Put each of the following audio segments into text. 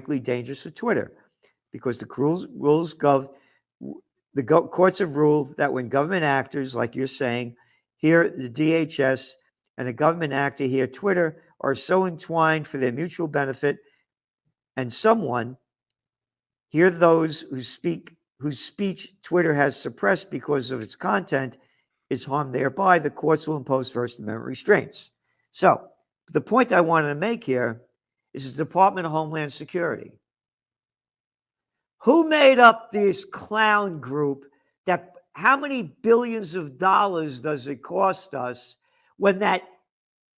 dangerous to Twitter, because the courts have ruled that when government actors, like you're saying, here the DHS and a government actor here, Twitter, are so entwined for their mutual benefit, and someone, here those whose speech Twitter has suppressed because of its content is harmed thereby, the courts will impose First Amendment restraints. So the point I wanted to make here is the Department of Homeland Security. Who made up this clown group that how many billions of dollars does it cost us when that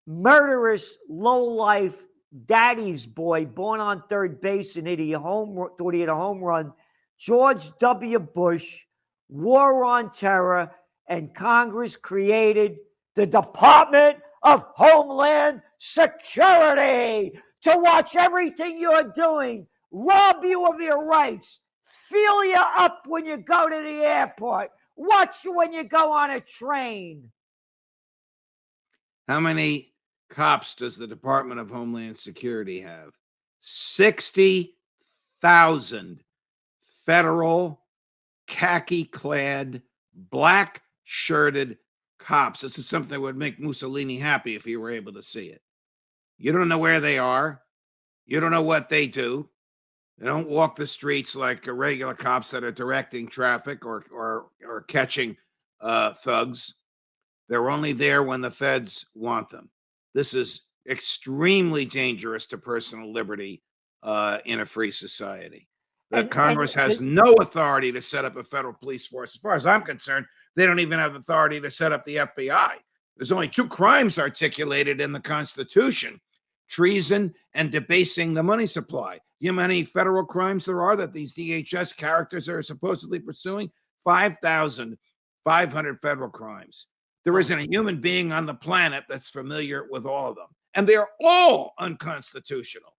murderous, low-life daddy's boy born on third base and thought he had a home run, George W. Bush, war on terror, and Congress created the Department of Homeland Security to watch everything you're doing, rob you of your rights, feel you up when you go to the airport, watch you when you go on a train. How many cops does the Department of Homeland Security have? 60,000 federal, khaki-clad, black-shirted cops. This is something that would make Mussolini happy if he were able to see it. You don't know where they are. You don't know what they do. They don't walk the streets like regular cops that are directing traffic or catching thugs. They're only there when the feds want them. This is extremely dangerous to personal liberty in a free society. Congress has no authority to set up a federal police force. As far as I'm concerned, they don't even have authority to set up the FBI. There's only two crimes articulated in the Constitution: treason and debasing the money supply. You know how many federal crimes there are that these DHS characters are supposedly pursuing? 5,500 federal crimes. There isn't a human being on the planet that's familiar with all of them. And they're all unconstitutional.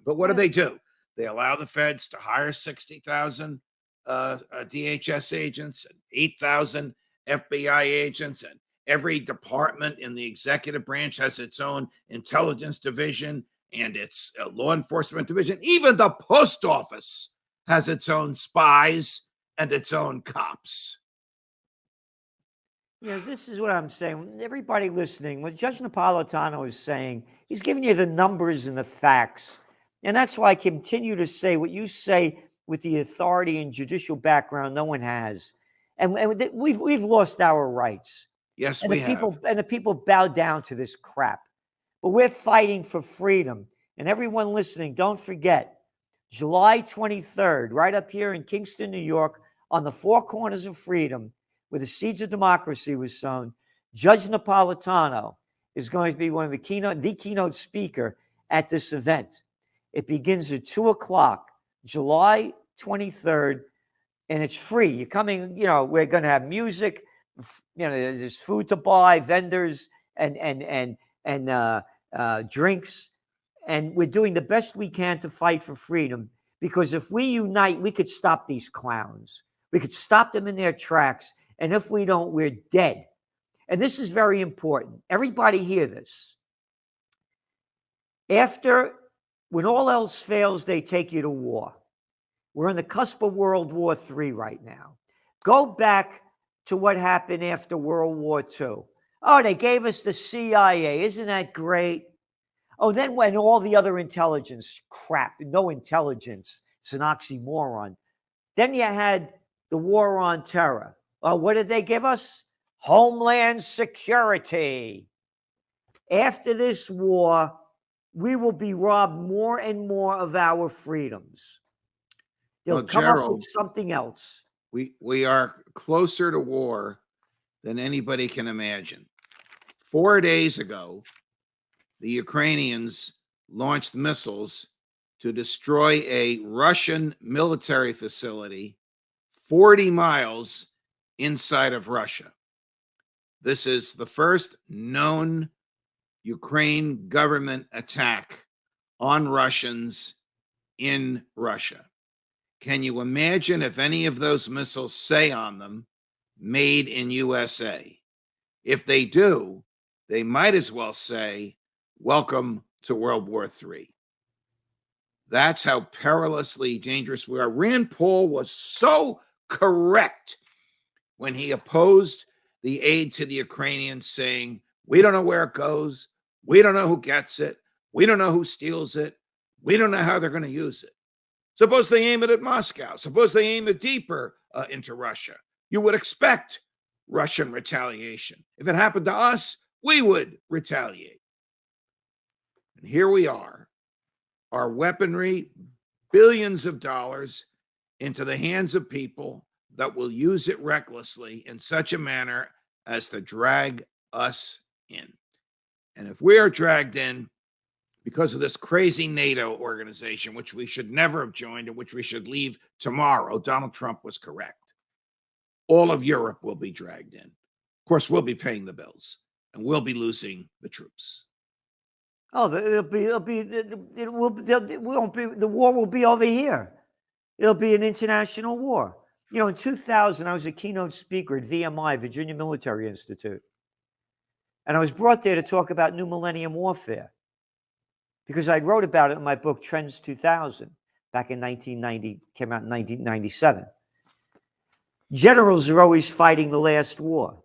But what do? They allow the feds to hire 60,000 DHS agents and 8,000 FBI agents, and every department in the executive branch has its own intelligence division and its law enforcement division. Even the post office has its own spies and its own cops. This is what I'm saying. Everybody listening, what Judge Napolitano is saying, he's giving you the numbers and the facts. And that's why I continue to say what you say with the authority and judicial background no one has. And we've lost our rights. Yes, and we have. And the people bow down to this crap. But we're fighting for freedom. And everyone listening, don't forget, July 23rd, right up here in Kingston, New York, on the four corners of freedom, where the seeds of democracy was sown, Judge Napolitano is going to be one of the keynote speaker at this event. It begins at 2:00, July 23rd, and it's free. You're coming, we're going to have music, there's food to buy, vendors, and drinks. And we're doing the best we can to fight for freedom, because if we unite, we could stop these clowns. We could stop them in their tracks. And if we don't, we're dead. And this is very important. Everybody hear this. When all else fails, they take you to war. We're on the cusp of World War III right now. Go back to what happened after World War II. Oh, they gave us the CIA. Isn't that great? Oh, then when all the other intelligence crap, no intelligence, it's an oxymoron. Then you had the war on terror. Well, what did they give us? Homeland Security. After this war, we will be robbed more and more of our freedoms. They'll come Gerald, up with something else. We are closer to war than anybody can imagine. 4 days ago, the Ukrainians launched missiles to destroy a Russian military facility 40 miles inside of Russia. This is the first known Ukraine government attack on Russians in Russia. Can you imagine if any of those missiles say on them, made in USA? If they do, they might as well say, welcome to World War III. That's how perilously dangerous we are. Rand Paul was so correct when he opposed the aid to the Ukrainians, saying, we don't know where it goes. We don't know who gets it. We don't know who steals it. We don't know how they're going to use it. Suppose they aim it at Moscow. Suppose they aim it deeper into Russia. You would expect Russian retaliation. If it happened to us, we would retaliate. And here we are, our weaponry, billions of dollars into the hands of people that will use it recklessly in such a manner as to drag us in. And if we are dragged in because of this crazy NATO organization, which we should never have joined and which we should leave tomorrow, Donald Trump was correct. All of Europe will be dragged in. Of course, we'll be paying the bills and we'll be losing the troops. Oh, the war will be over here. It'll be an international war. You know, in 2000, I was a keynote speaker at VMI, Virginia Military Institute. And I was brought there to talk about new millennium warfare because I wrote about it in my book, Trends 2000, back in 1990, came out in 1997. Generals are always fighting the last war.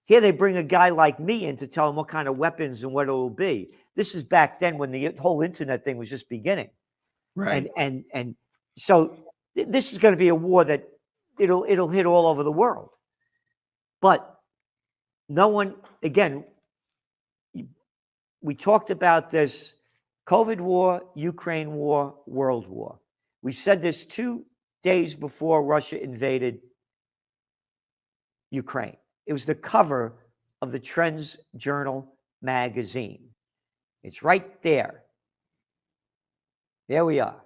Here they bring a guy like me in to tell them what kind of weapons and what it will be. This is back then when the whole internet thing was just beginning. Right. And so this is going to be a war that it'll hit all over the world. But no one, again, we talked about this COVID war, Ukraine war, world war. We said this 2 days before Russia invaded Ukraine. It was the cover of the Trends Journal magazine. It's right there. There we are.